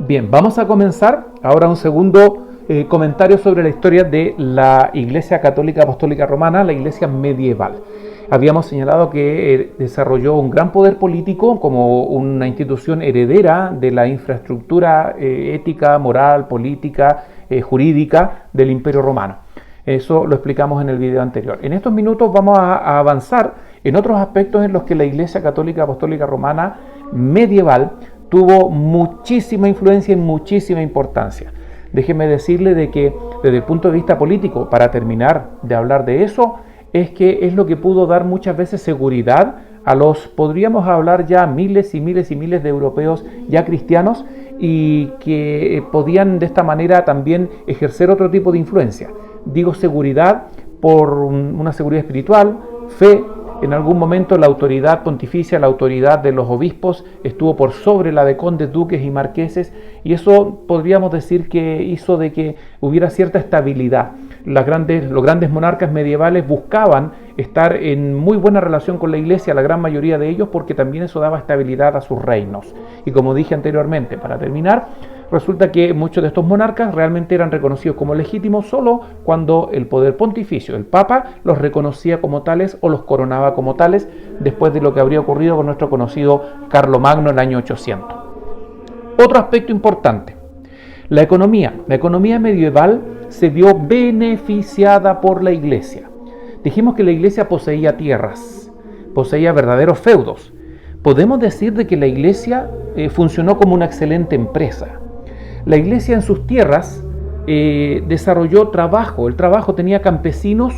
Bien, vamos a comenzar ahora un segundo comentario sobre la historia de la Iglesia Católica Apostólica Romana, la Iglesia medieval. Habíamos señalado que desarrolló un gran poder político como una institución heredera de la infraestructura ética, moral, política, jurídica del Imperio Romano. Eso lo explicamos en el video anterior. En estos minutos vamos a avanzar en otros aspectos en los que la Iglesia Católica Apostólica Romana medieval tuvo muchísima influencia y muchísima importancia. Déjeme decirle de que desde el punto de vista político, para terminar de hablar de eso, es que es lo que pudo dar muchas veces seguridad a los, podríamos hablar ya miles y miles y miles de europeos ya cristianos y que podían de esta manera también ejercer otro tipo de influencia. Digo seguridad por una seguridad espiritual, fe. En algún momento la autoridad pontificia, la autoridad de los obispos estuvo por sobre la de condes, duques y marqueses, y eso podríamos decir que hizo de que hubiera cierta estabilidad. Los grandes monarcas medievales buscaban estar en muy buena relación con la Iglesia, la gran mayoría de ellos, porque también eso daba estabilidad a sus reinos. Y como dije anteriormente, para terminar, resulta que muchos de estos monarcas realmente eran reconocidos como legítimos solo cuando el poder pontificio, el Papa, los reconocía como tales o los coronaba como tales, después de lo que habría ocurrido con nuestro conocido Carlomagno en el año 800. Otro aspecto importante, la economía. La economía medieval se vio beneficiada por la Iglesia. Dijimos que la Iglesia poseía tierras, poseía verdaderos feudos. Podemos decir de que la Iglesia funcionó como una excelente empresa. La Iglesia en sus tierras desarrolló trabajo. El trabajo tenía campesinos,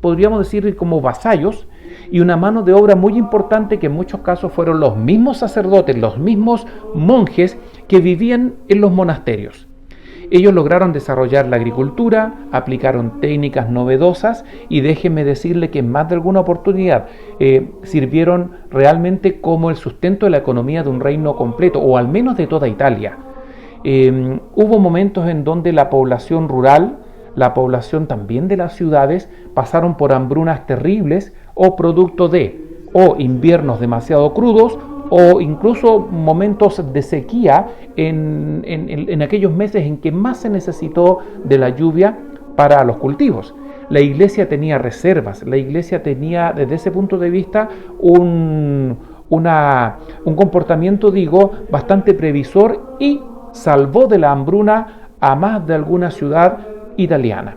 podríamos decir como vasallos, y una mano de obra muy importante que en muchos casos fueron los mismos sacerdotes, los mismos monjes que vivían en los monasterios. Ellos lograron desarrollar la agricultura, aplicaron técnicas novedosas y déjenme decirle que en más de alguna oportunidad sirvieron realmente como el sustento de la economía de un reino completo, o al menos de toda Italia. Hubo momentos en donde la población rural, la población también de las ciudades, pasaron por hambrunas terribles o producto de inviernos demasiado crudos o incluso momentos de sequía en aquellos meses en que más se necesitó de la lluvia para los cultivos. La Iglesia tenía reservas, la Iglesia tenía desde ese punto de vista un comportamiento, bastante previsor y salvó de la hambruna a más de alguna ciudad italiana.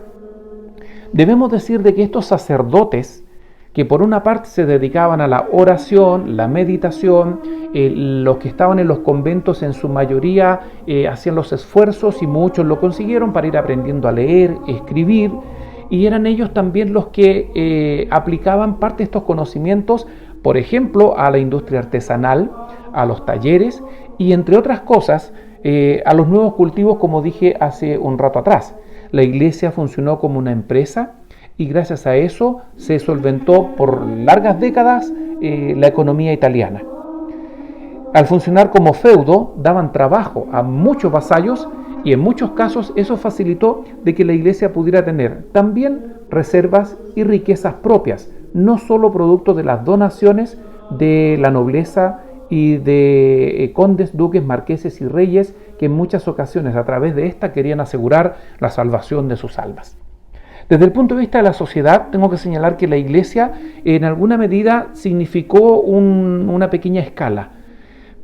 Debemos decir de que estos sacerdotes, que por una parte se dedicaban a la oración, la meditación, los que estaban en los conventos en su mayoría hacían los esfuerzos y muchos lo consiguieron para ir aprendiendo a leer, escribir, y eran ellos también los que aplicaban parte de estos conocimientos, por ejemplo, a la industria artesanal, a los talleres y entre otras cosas a los nuevos cultivos, como dije hace un rato atrás. La Iglesia funcionó como una empresa y gracias a eso se solventó por largas décadas la economía italiana. Al funcionar como feudo, daban trabajo a muchos vasallos y en muchos casos eso facilitó de que la Iglesia pudiera tener también reservas y riquezas propias, no solo producto de las donaciones de la nobleza y de condes, duques, marqueses y reyes que en muchas ocasiones a través de esta querían asegurar la salvación de sus almas. Desde el punto de vista de la sociedad, tengo que señalar que la Iglesia en alguna medida significó una pequeña escala.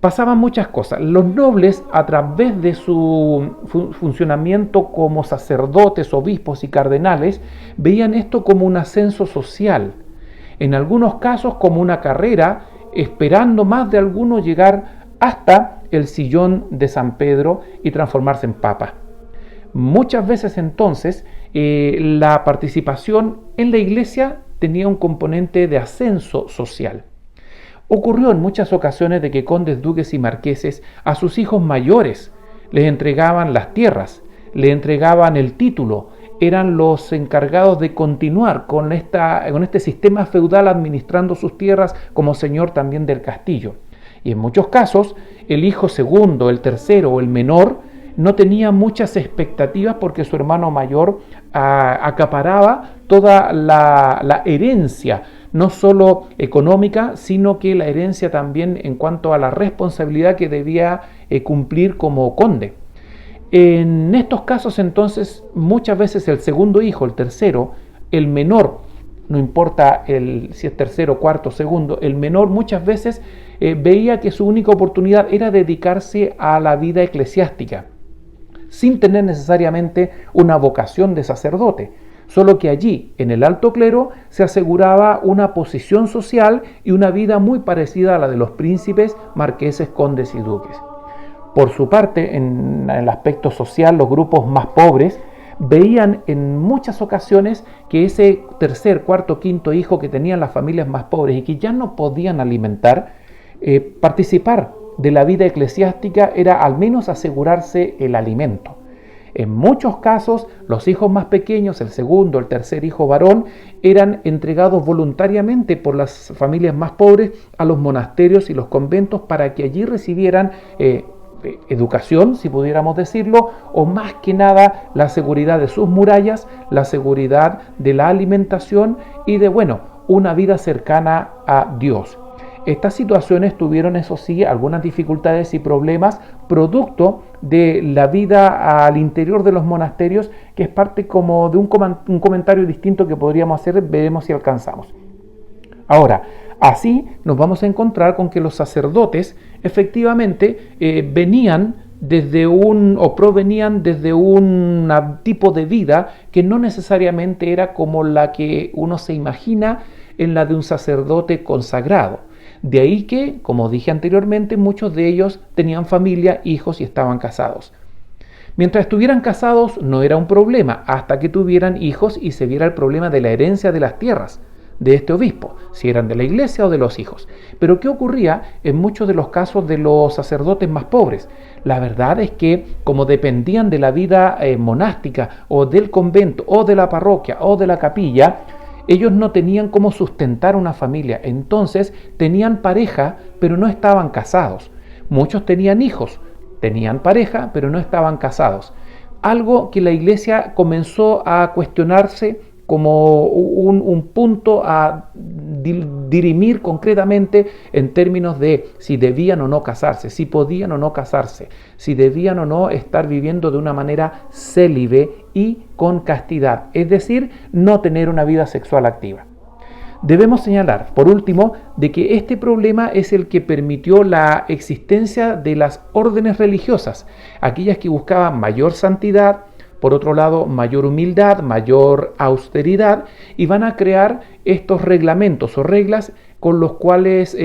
Pasaban muchas cosas. Los nobles, a través de su funcionamiento como sacerdotes, obispos y cardenales, veían esto como un ascenso social. En algunos casos como una carrera, esperando más de algunos llegar hasta el sillón de San Pedro y transformarse en papa. Muchas veces entonces la participación en la Iglesia tenía un componente de ascenso social. Ocurrió en muchas ocasiones de que condes, duques y marqueses a sus hijos mayores les entregaban las tierras, le entregaban el título, eran los encargados de continuar con este sistema feudal administrando sus tierras como señor también del castillo. Y en muchos casos el hijo segundo, el tercero o el menor no tenía muchas expectativas porque su hermano mayor acaparaba toda la herencia, no solo económica, sino que la herencia también en cuanto a la responsabilidad que debía cumplir como conde. En estos casos entonces muchas veces el segundo hijo, el tercero, el menor, no importa si es tercero, cuarto, segundo, el menor muchas veces veía que su única oportunidad era dedicarse a la vida eclesiástica, sin tener necesariamente una vocación de sacerdote, solo que allí, en el alto clero, se aseguraba una posición social y una vida muy parecida a la de los príncipes, marqueses, condes y duques. Por su parte, en el aspecto social, los grupos más pobres veían en muchas ocasiones que ese tercer, cuarto, quinto hijo que tenían las familias más pobres y que ya no podían alimentar, participar de la vida eclesiástica era al menos asegurarse el alimento. En muchos casos, los hijos más pequeños, el segundo, el tercer hijo varón, eran entregados voluntariamente por las familias más pobres a los monasterios y los conventos para que allí recibieran educación, si pudiéramos decirlo, o más que nada la seguridad de sus murallas, la seguridad de la alimentación y de, una vida cercana a Dios. Estas situaciones tuvieron, eso sí, algunas dificultades y problemas producto de la vida al interior de los monasterios, que es parte como de un comentario distinto que podríamos hacer, veremos si alcanzamos. Ahora, así nos vamos a encontrar con que los sacerdotes efectivamente provenían desde un tipo de vida que no necesariamente era como la que uno se imagina en la de un sacerdote consagrado. De ahí que, como dije anteriormente, muchos de ellos tenían familia, hijos y estaban casados. Mientras estuvieran casados no era un problema, hasta que tuvieran hijos y se viera el problema de la herencia de las tierras de este obispo, si eran de la iglesia o de los hijos. Pero ¿qué ocurría en muchos de los casos de los sacerdotes más pobres? La verdad es que, como dependían de la vida monástica o del convento o de la parroquia o de la capilla, ellos no tenían cómo sustentar una familia, entonces tenían pareja, pero no estaban casados. Muchos tenían hijos, tenían pareja, pero no estaban casados. Algo que la iglesia comenzó a cuestionarse como un punto a dirimir concretamente en términos de si debían o no casarse, si podían o no casarse, si debían o no estar viviendo de una manera célibe y con castidad, es decir, no tener una vida sexual activa. Debemos señalar, por último, de que este problema es el que permitió la existencia de las órdenes religiosas, aquellas que buscaban mayor santidad, por otro lado, mayor humildad, mayor austeridad, y van a crear estos reglamentos o reglas con los cuales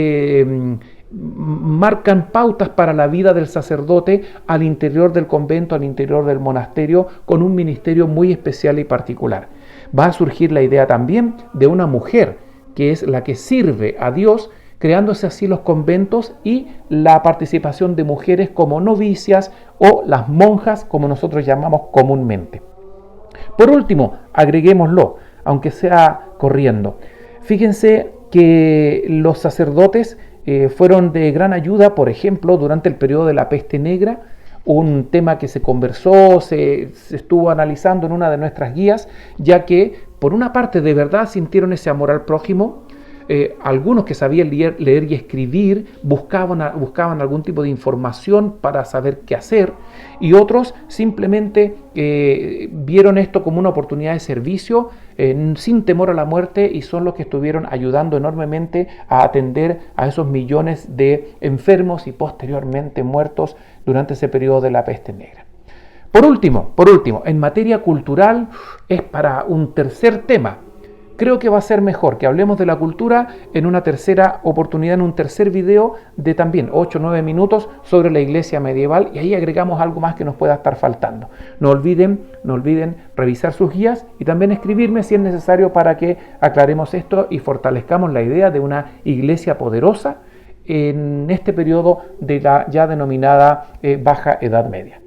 marcan pautas para la vida del sacerdote al interior del convento, al interior del monasterio, con un ministerio muy especial y particular. Va a surgir la idea también de una mujer, que es la que sirve a Dios, creándose así los conventos y la participación de mujeres como novicias o las monjas, como nosotros llamamos comúnmente. Por último, agreguémoslo, aunque sea corriendo. Fíjense que los sacerdotes fueron de gran ayuda, por ejemplo, durante el periodo de la peste negra, un tema que se conversó, se estuvo analizando en una de nuestras guías, ya que por una parte de verdad sintieron ese amor al prójimo. Algunos que sabían leer y escribir buscaban algún tipo de información para saber qué hacer, y otros simplemente vieron esto como una oportunidad de servicio sin temor a la muerte, y son los que estuvieron ayudando enormemente a atender a esos millones de enfermos y posteriormente muertos durante ese periodo de la peste negra. Por último, en materia cultural es para un tercer tema. Creo que va a ser mejor que hablemos de la cultura en una tercera oportunidad, en un tercer video de también 8 o 9 minutos sobre la iglesia medieval, y ahí agregamos algo más que nos pueda estar faltando. No olviden revisar sus guías y también escribirme si es necesario para que aclaremos esto y fortalezcamos la idea de una iglesia poderosa en este periodo de la ya denominada Baja Edad Media.